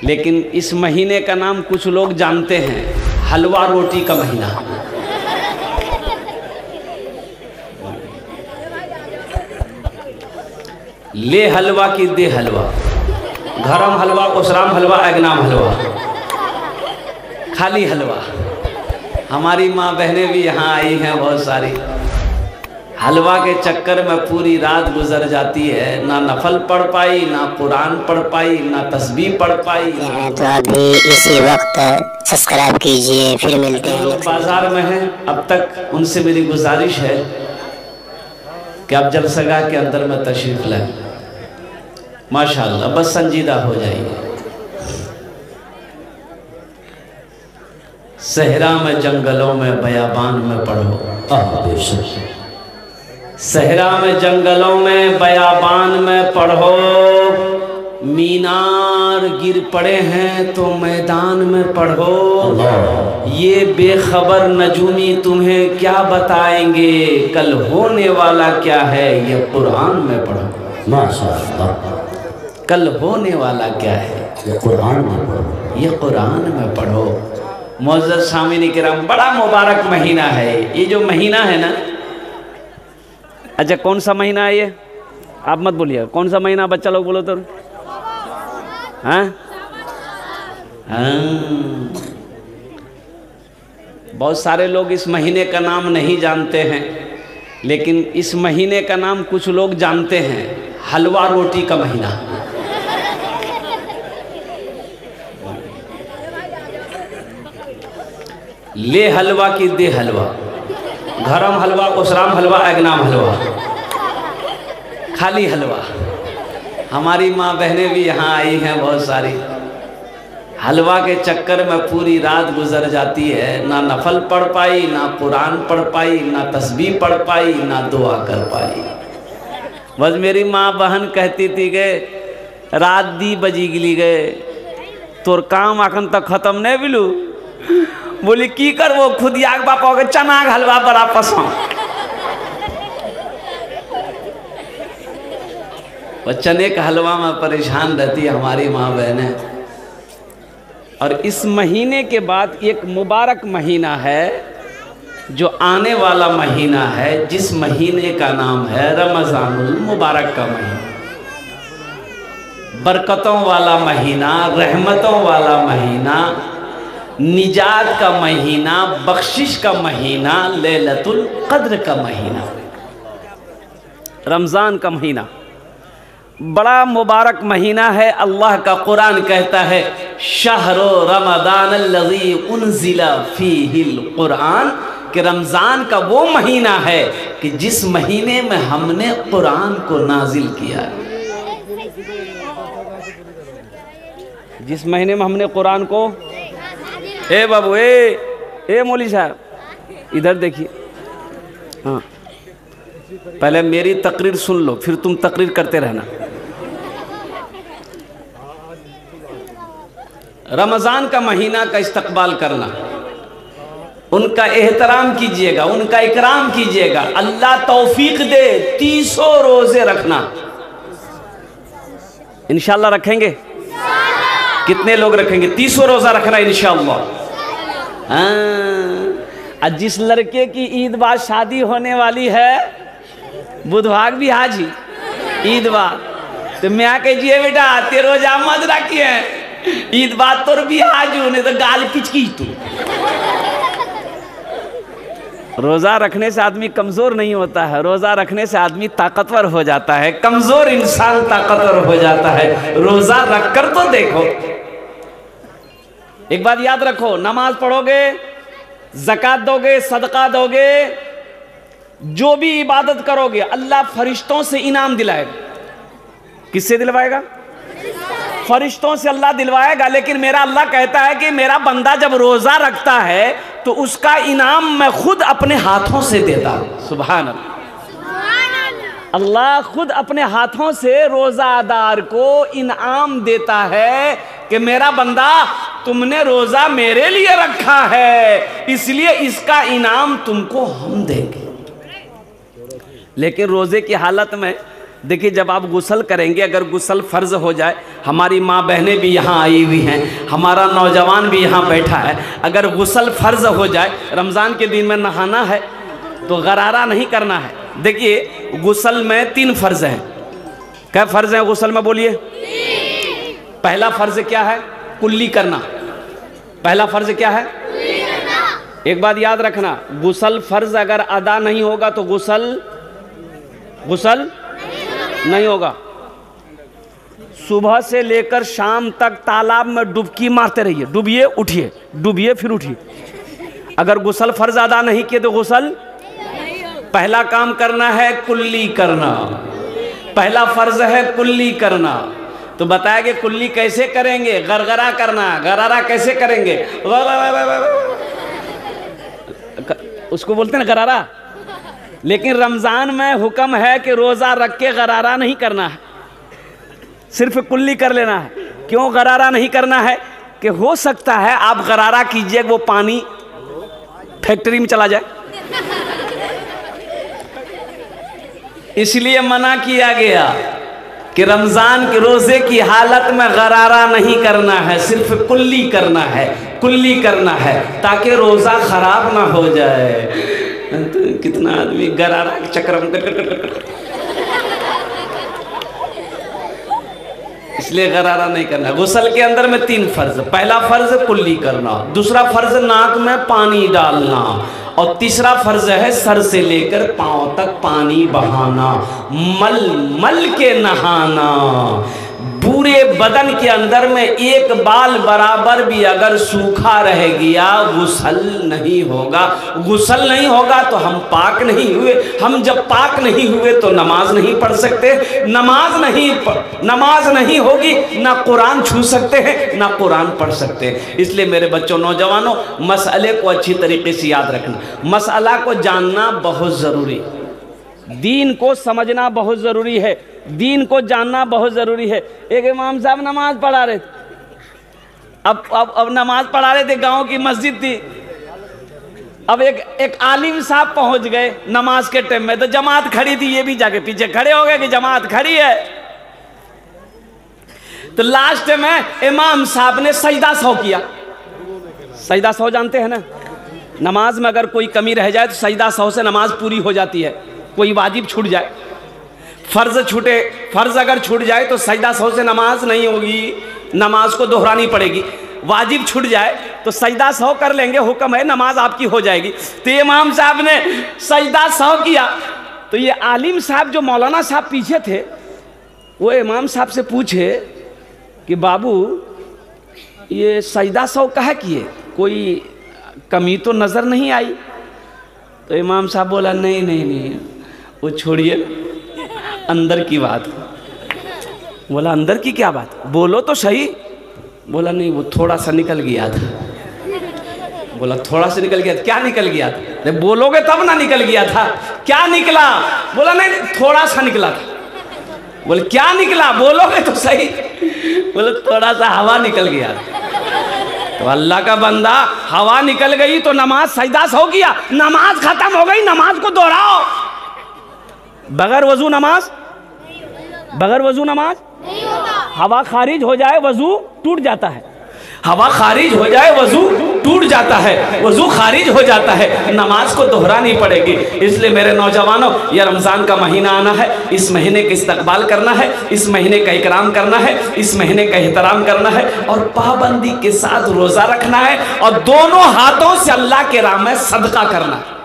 लेकिन इस महीने का नाम कुछ लोग जानते हैं, हलवा रोटी का महीना। ले हलवा की दे हलवा, गरम हलवा, उसराम हलवा, अगनाम हलवा, खाली हलवा। हमारी माँ बहनें भी यहाँ आई हैं बहुत सारी। हलवा के चक्कर में पूरी रात गुजर जाती है, ना नफल पढ़ पाई, ना कुरान पढ़ पाई, ना तस्बीह पढ़ पाई। तो अभी इसी वक्त सब्सक्राइब कीजिए, फिर मिलते हैं। लोग बाजार में हैं, अब तक उनसे मेरी गुजारिश है कि आप जलसगाह के अंदर में तशरीफ लाएं। माशाअल्लाह, बस संजीदा हो जाइए। सहरा में जंगलों में बयाबान में पढ़ो, सहरा में जंगलों में बयाबान में पढ़ो। मीनार गिर पड़े हैं तो मैदान में पढ़ो। ये बेखबर नजूमी तुम्हें क्या बताएंगे, कल होने वाला क्या है ये कुरान में पढ़ो। माशाअल्लाह, कल होने वाला क्या है ये कुरान में पढ़ो, ये कुरान में पढ़ो। मुअज़्ज़ज़ सामीन किराम, बड़ा मुबारक महीना है ये जो महीना है ना। अच्छा, कौन सा महीना है ये? आप मत बोलिए कौन सा महीना, बच्चा लोग बोलो तो। हाँ हाँ, बहुत सारे लोग इस महीने का नाम नहीं जानते हैं, लेकिन इस महीने का नाम कुछ लोग जानते हैं, हलवा रोटी का महीना। ले हलवा की दे हलवा, गरम हलवा, उसराम हलवा, अगनाम हलवा, खाली हलवा। हमारी माँ बहनें भी यहाँ आई हैं बहुत सारी। हलवा के चक्कर में पूरी रात गुजर जाती है, ना नफल पढ़ पाई, ना कुरान पढ़ पाई, ना तस्बीह पढ़ पाई, ना दुआ कर पाई। बस मेरी माँ बहन कहती थी कि रात दी बजी गली गए, तोर काम अखन तक खत्म नहीं बिलू। बोली की कर, वो खुद याग बापा के चना का हलवा बड़ा पसंद। वो चने का हलवा में परेशान रहती है हमारी माँ बहनें। और इस महीने के बाद एक मुबारक महीना है जो आने वाला महीना है, जिस महीने का नाम है रमज़ानुल मुबारक का महीना। बरकतों वाला महीना, रहमतों वाला महीना, निजात का महीना, बख्शिश का महीना, लैलतुल क़द्र का महीना, रमज़ान का महीना बड़ा मुबारक महीना है। अल्लाह का कुरान कहता है, शहरो रमज़ान अल्लज़ी उन्ज़िला फ़ीहिल कुरान, कि रमज़ान का वो महीना है कि जिस महीने में हमने कुरान को नाजिल किया है। जिस महीने में हमने कुरान को, ए बाबू, ए मौली साहब इधर देखिए। हाँ, पहले मेरी तकरीर सुन लो, फिर तुम तकरीर करते रहना। रमज़ान का महीना का इस्तकबाल करना, उनका एहतराम कीजिएगा, उनका इकराम कीजिएगा। अल्लाह तौफीक दे 300 रोजे रखना। इंशाल्लाह रखेंगे? कितने लोग रखेंगे? 300 रोजा रखना इंशाल्लाह। हाँ, जिस लड़के की ईद बाद शादी होने वाली है, बुधवार भी हाजी ईद बाद, तो मैं कहिए बेटा ते रोजा मत रखिए, ईद बाद तोर भी हाजू, नहीं तो गाल पिचकी तू। रोज़ा रखने से आदमी कमज़ोर नहीं होता है, रोज़ा रखने से आदमी ताकतवर हो जाता है। कमज़ोर इंसान ताकतवर हो जाता है। रोज़ा रख कर तो देखो। एक बात याद रखो, नमाज पढ़ोगे, ज़कात दोगे, सदका दोगे, जो भी इबादत करोगे, अल्लाह फरिश्तों से इनाम दिलाएगा। किससे दिलवाएगा? फरिश्तों से अल्लाह दिलवाएगा। लेकिन मेरा अल्लाह कहता है कि मेरा बंदा जब रोज़ा रखता है तो उसका इनाम मैं खुद अपने हाथों से देता हूँ। सुभान अल्लाह। अल्लाह खुद अपने हाथों से रोज़ादार को इनाम देता है कि मेरा बंदा, तुमने रोज़ा मेरे लिए रखा है, इसलिए इसका इनाम तुमको हम देंगे। लेकिन रोज़े की हालत में देखिए जब आप गुस्ल करेंगे, अगर गुस्ल फ़र्ज़ हो जाए, हमारी माँ बहनें भी यहाँ आई हुई हैं, हमारा नौजवान भी यहाँ बैठा है, अगर गुस्ल फ़र्ज़ हो जाए, रमज़ान के दिन में नहाना है तो गरारा नहीं करना है। देखिए गुस्ल में 3 फ़र्ज़ हैं। क्या फ़र्ज़ हैं गुस्ल में, बोलिए? पहला फ़र्ज़ क्या है? कुल्ली करना। पहला फ़र्ज़ क्या है? एक बात याद रखना, गुस्ल फ़र्ज़ अगर अदा नहीं होगा तो गुस्ल नहीं होगा। सुबह से लेकर शाम तक तालाब में डुबकी मारते रहिए, डूबिए उठिए, डूबिए फिर उठिए। अगर गुस्ल फ़र्ज़ अदा नहीं किए तो गुस्ल, पहला काम करना है कुल्ली करना। पहला फ़र्ज़ है कुल्ली करना। तो बताया कि कुल्ली कैसे करेंगे? गरगरा करना। गरारा कैसे करेंगे? उसको बोलते हैं ना गरारा। लेकिन रमज़ान में हुक्म है कि रोज़ा रख के गरारा नहीं करना है, सिर्फ कुल्ली कर लेना है। क्यों गरारा नहीं करना है? कि हो सकता है आप गरारा कीजिए, वो पानी फैक्ट्री में चला जाए, इसलिए मना किया गया कि रमज़ान के रोज़े की हालत में गरारा नहीं करना है, सिर्फ कुल्ली करना है, कुल्ली करना है ताकि रोज़ा ख़राब ना हो जाए। तो कितना आदमी गरारा के चक्कर में इसलिए गरारा नहीं करना। गुस्ल के अंदर में 3 फ़र्ज़। पहला फ़र्ज़ कुल्ली करना, दूसरा फ़र्ज़ नाक में पानी डालना, और तीसरा फ़र्ज़ है सर से लेकर पाँव तक पानी बहाना, मल मल के नहाना। पूरे बदन के अंदर में एक बाल बराबर भी अगर सूखा रह गया गुस्ल नहीं होगा। गुस्ल नहीं होगा तो हम पाक नहीं हुए। हम जब पाक नहीं हुए तो नमाज नहीं पढ़ सकते। नमाज नहीं होगी, ना कुरान छू सकते हैं, ना कुरान पढ़ सकते हैं। इसलिए मेरे बच्चों, नौजवानों, मसले को अच्छी तरीके से याद रखना। मसला को जानना बहुत ज़रूरी, दीन को समझना बहुत ज़रूरी है, दीन को जानना बहुत ज़रूरी है। एक इमाम साहब नमाज पढ़ा रहे थे, अब नमाज पढ़ा रहे थे, गांव की मस्जिद थी। अब एक आलिम साहब पहुंच गए नमाज के टाइम में, तो जमात खड़ी थी, ये भी जाके पीछे खड़े हो गए कि जमात खड़ी है। तो लास्ट में इमाम साहब ने सजदा सौ किया। सजदा सौ जानते हैं ना? नमाज में अगर कोई कमी रह जाए तो सजदा सौ से नमाज पूरी हो जाती है। कोई वाजिब छूट जाए, फ़र्ज़ अगर छूट जाए तो सजदा सौ से नमाज नहीं होगी, नमाज को दोहरानी पड़ेगी। वाजिब छूट जाए तो सजदा सौ कर लेंगे, हुक्म है, नमाज आपकी हो जाएगी। तो इमाम साहब ने सजदा सौ किया। तो ये आलिम साहब जो मौलाना साहब पीछे थे, वो इमाम साहब से पूछे कि बाबू ये सजदा सौ काहे किए, कोई कमी तो नज़र नहीं आई? तो इमाम साहब बोला नहीं, वो छोड़िए, अंदर की बात। बोला अंदर की क्या बात, बोलो तो सही। बोला नहीं, वो थोड़ा सा निकल गया था। बोला थोड़ा सा निकल गया था, क्या निकल गया था? बोलोगे तब ना निकल गया था, क्या निकला? बोला नहीं, थोड़ा सा निकला था। बोले क्या निकला, बोलोगे तो सही। बोले थोड़ा सा हवा निकल गया। तो अल्लाह का बंदा, हवा निकल गई तो नमाज सजदा हो गया, नमाज खत्म हो गई, नमाज को दोहराओ। बगैर वजू नमाज नहीं होता। हवा खारिज हो जाए वजू टूट जाता है, हवा खारिज हो जाए वजू टूट जाता है, वजू खारिज हो जाता है, नमाज को दोहरानी पड़ेगी। इसलिए मेरे नौजवानों, यह रमज़ान का महीना आना है, इस महीने का इस्तकबाल करना है, इस महीने का इकराम करना है, इस महीने का एहतराम करना है, और पाबंदी के साथ रोज़ा रखना है, और दोनों हाथों से अल्लाह के राह में सदका करना है।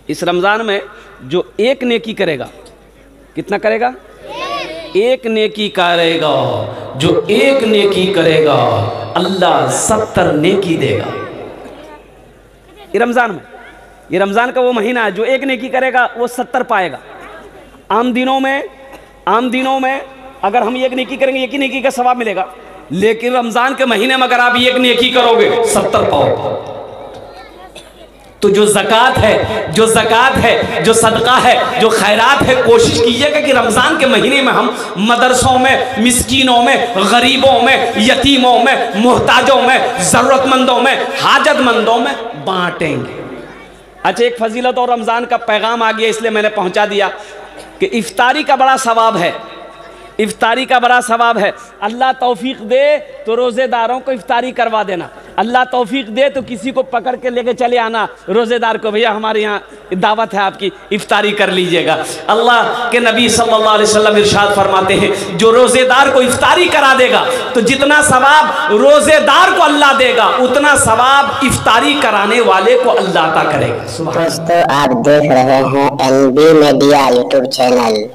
इस रमज़ान में जो एक नेकी करेगा, कितना करेगा? एक नेकी करेगा। जो एक नेकी करेगा अल्लाह 70 नेकी देगा। ये रमज़ान में, ये रमज़ान का वो महीना है, जो एक नेकी करेगा वो 70 पाएगा। आम दिनों में अगर हम एक नेकी करेंगे, एक ही नेकी का सवाब मिलेगा, लेकिन रमज़ान के महीने में अगर आप एक नेकी करोगे 70 पाओगे। तो जो ज़कात है, जो सदका है, जो खैरात है, कोशिश कीजिएगा कि रमज़ान के महीने में हम मदरसों में, मिस्कीनों में, गरीबों में, यतीमों में, मोहताजों में, ज़रूरतमंदों में, हाजतमंदों में बांटेंगे। अच्छा, एक फजीलत और रमज़ान का पैगाम आ गया, इसलिए मैंने पहुंचा दिया। कि इफ्तारी का बड़ा सवाब है, इफ्तारी का बड़ा सवाब है। अल्लाह तौफीक दे तो रोज़ेदारों को इफ्तारी करवा देना, अल्लाह तौफीक दे तो किसी को पकड़ के लेके चले आना रोज़ेदार को, भैया हमारे यहाँ दावत है आपकी, इफ्तारी कर लीजिएगा। अल्लाह के नबी सल्लल्लाहु अलैहि वसल्लम इरशाद फरमाते हैं, जो रोज़ेदार को इफ्तारी करा देगा तो जितना सवाब रोज़ेदार को अल्लाह देगा उतना सवाब इफ्तारी कराने वाले को अल्लाह अता करेगा। दोस्तों आप देख रहे हैं NB मीडिया यूट्यूब चैनल।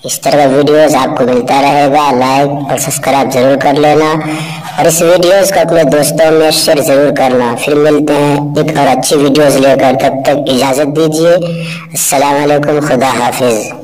इस तरह का वीडियोस आपको मिलता रहेगा, लाइक और सब्सक्राइब जरूर कर लेना और इस वीडियोस को अपने दोस्तों में शेयर जरूर करना। फिर मिलते हैं एक और अच्छी वीडियोस लेकर, तब तक इजाज़त दीजिए। अस्सलाम वालेकुम, खुदा हाफिज।